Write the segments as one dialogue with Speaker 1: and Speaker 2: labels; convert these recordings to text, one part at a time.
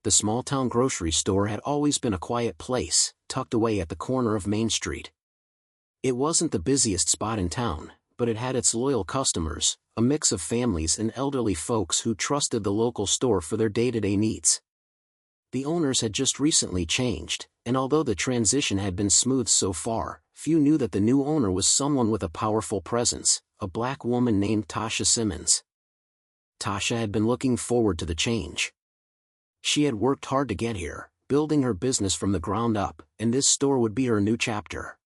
Speaker 1: The small-town grocery store had always been a quiet place, tucked away at the corner of Main Street. It wasn't the busiest spot in town, but it had its loyal customers, a mix of families and elderly folks who trusted the local store for their day-to-day needs. The owners had just recently changed, and although the transition had been smooth so far, few knew that the new owner was someone with a powerful presence, a black woman named Tasha Simmons. Tasha had been looking forward to the change. She had worked hard to get here, building her business from the ground up, and this store would be her new chapter.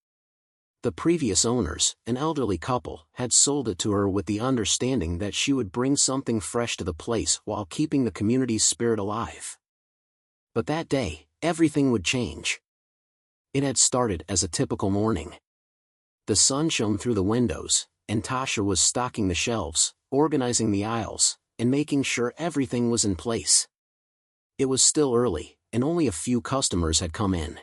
Speaker 1: The previous owners, an elderly couple, had sold it to her with the understanding that she would bring something fresh to the place while keeping the community's spirit alive. But that day, everything would change. It had started as a typical morning. The sun shone through the windows, and Tasha was stocking the shelves, organizing the aisles, and making sure everything was in place. It was still early, and only a few customers had come in.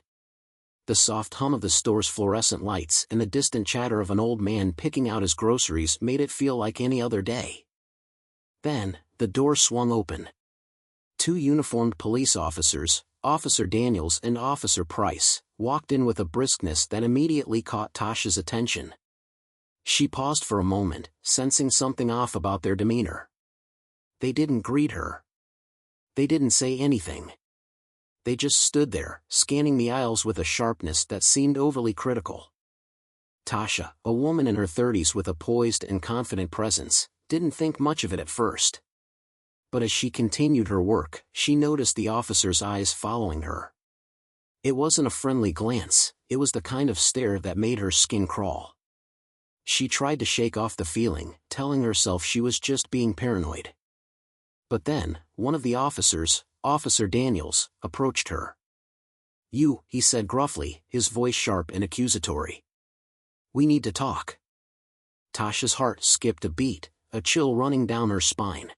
Speaker 1: The soft hum of the store's fluorescent lights and the distant chatter of an old man picking out his groceries made it feel like any other day. Then, the door swung open. Two uniformed police officers, Officer Daniels and Officer Price, walked in with a briskness that immediately caught Tasha's attention. She paused for a moment, sensing something off about their demeanor. They didn't greet her. They didn't say anything. They just stood there, scanning the aisles with a sharpness that seemed overly critical. Tasha, a woman in her 30s with a poised and confident presence, didn't think much of it at first. But as she continued her work, she noticed the officer's eyes following her. It wasn't a friendly glance, it was the kind of stare that made her skin crawl. She tried to shake off the feeling, telling herself she was just being paranoid. But then, one of the officers, Officer Daniels, approached her. "You," he said gruffly, his voice sharp and accusatory. "We need to talk." Tasha's heart skipped a beat, a chill running down her spine.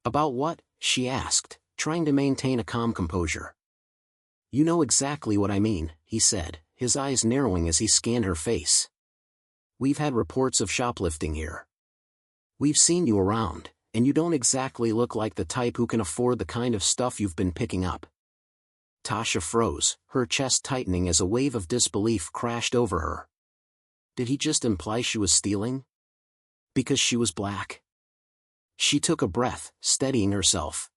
Speaker 1: "About what?" she asked, trying to maintain a calm composure. "You know exactly what I mean," he said, his eyes narrowing as he scanned her face. "We've had reports of shoplifting here. We've seen you around, and you don't exactly look like the type who can afford the kind of stuff you've been picking up." Tasha froze, her chest tightening as a wave of disbelief crashed over her. Did he just imply she was stealing? Because she was black? She took a breath, steadying herself.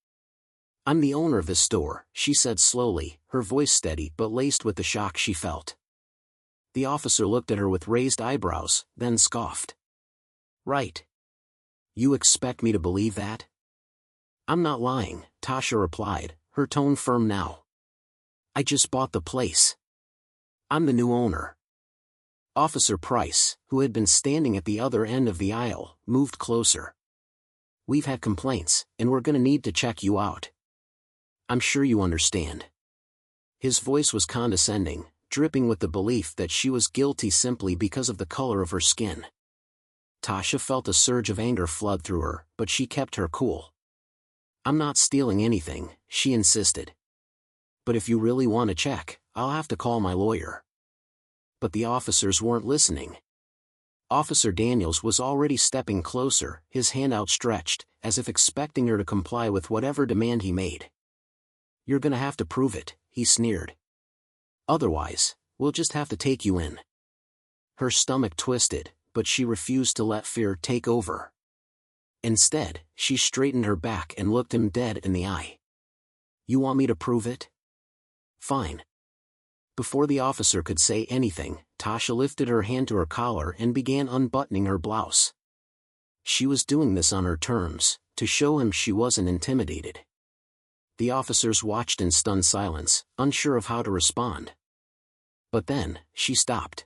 Speaker 1: "I'm the owner of this store," she said slowly, her voice steady but laced with the shock she felt. The officer looked at her with raised eyebrows, then scoffed. "Right. You expect me to believe that?" "I'm not lying," Tasha replied, her tone firm now. "I just bought the place. I'm the new owner." Officer Price, who had been standing at the other end of the aisle, moved closer. "We've had complaints, and we're gonna need to check you out. I'm sure you understand." His voice was condescending, dripping with the belief that she was guilty simply because of the color of her skin. Tasha felt a surge of anger flood through her, but she kept her cool. "I'm not stealing anything," she insisted. "But if you really want to check, I'll have to call my lawyer." But the officers weren't listening. Officer Daniels was already stepping closer, his hand outstretched, as if expecting her to comply with whatever demand he made. "You're gonna have to prove it," he sneered. "Otherwise, we'll just have to take you in." Her stomach twisted, but she refused to let fear take over. Instead, she straightened her back and looked him dead in the eye. "You want me to prove it? Fine." Before the officer could say anything, Tasha lifted her hand to her collar and began unbuttoning her blouse. She was doing this on her terms, to show him she wasn't intimidated. The officers watched in stunned silence, unsure of how to respond. But then, she stopped.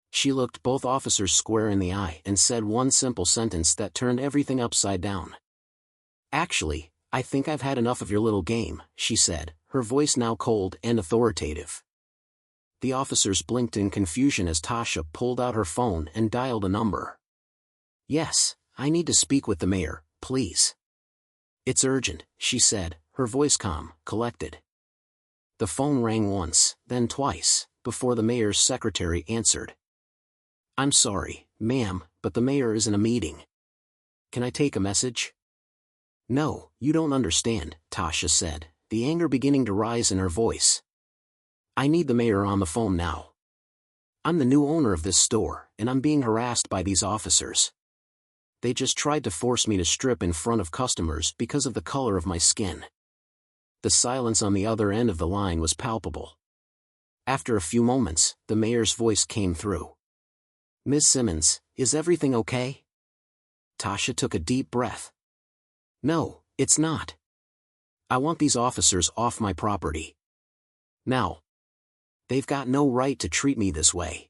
Speaker 1: She looked both officers square in the eye and said one simple sentence that turned everything upside down. "Actually, I think I've had enough of your little game," she said, her voice now cold and authoritative. The officers blinked in confusion as Tasha pulled out her phone and dialed a number. "Yes, I need to speak with the mayor, please." "It's urgent," she said, her voice calm, collected. The phone rang once, then twice, before the mayor's secretary answered. "I'm sorry, ma'am, but the mayor is in a meeting. Can I take a message?" "No, you don't understand," Tasha said, the anger beginning to rise in her voice. "I need the mayor on the phone now. I'm the new owner of this store, and I'm being harassed by these officers. They just tried to force me to strip in front of customers because of the color of my skin." The silence on the other end of the line was palpable. After a few moments, the mayor's voice came through. "Ms. Simmons, is everything okay?" Tasha took a deep breath. "No, it's not. I want these officers off my property. Now. They've got no right to treat me this way.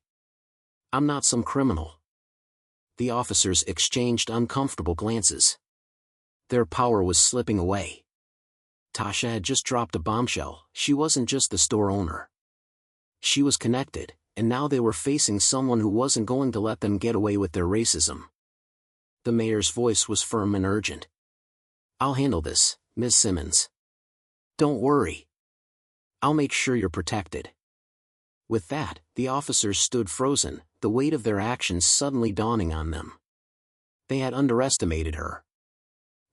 Speaker 1: I'm not some criminal." The officers exchanged uncomfortable glances. Their power was slipping away. Tasha had just dropped a bombshell. She wasn't just the store owner. She was connected, and now they were facing someone who wasn't going to let them get away with their racism. The mayor's voice was firm and urgent. "I'll handle this, Ms. Simmons. Don't worry. I'll make sure you're protected." With that, the officers stood frozen, the weight of their actions suddenly dawning on them. They had underestimated her.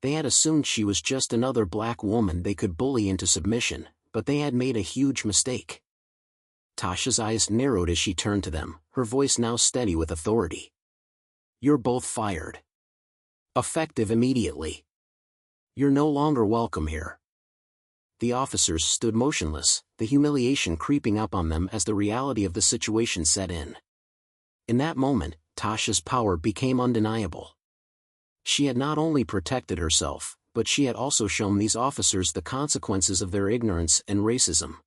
Speaker 1: They had assumed she was just another black woman they could bully into submission, but they had made a huge mistake. Tasha's eyes narrowed as she turned to them, her voice now steady with authority. "You're both fired. Effective immediately. You're no longer welcome here." The officers stood motionless, the humiliation creeping up on them as the reality of the situation set in. In that moment, Tasha's power became undeniable. She had not only protected herself, but she had also shown these officers the consequences of their ignorance and racism.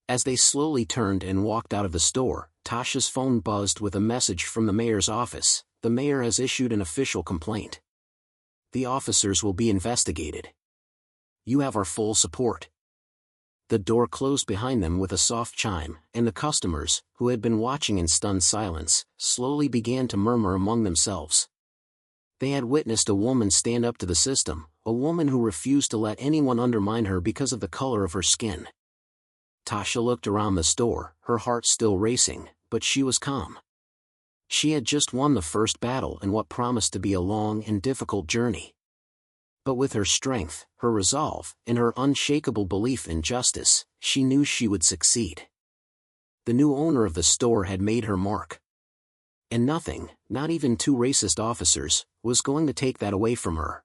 Speaker 1: As they slowly turned and walked out of the store, Tasha's phone buzzed with a message from the mayor's office. "The mayor has issued an official complaint. The officers will be investigated. You have our full support." The door closed behind them with a soft chime, and the customers, who had been watching in stunned silence, slowly began to murmur among themselves. They had witnessed a woman stand up to the system, a woman who refused to let anyone undermine her because of the color of her skin. Tasha looked around the store, her heart still racing, but she was calm. She had just won the first battle in what promised to be a long and difficult journey. But with her strength, her resolve, and her unshakable belief in justice, she knew she would succeed. The new owner of the store had made her mark. And nothing, not even two racist officers, was going to take that away from her.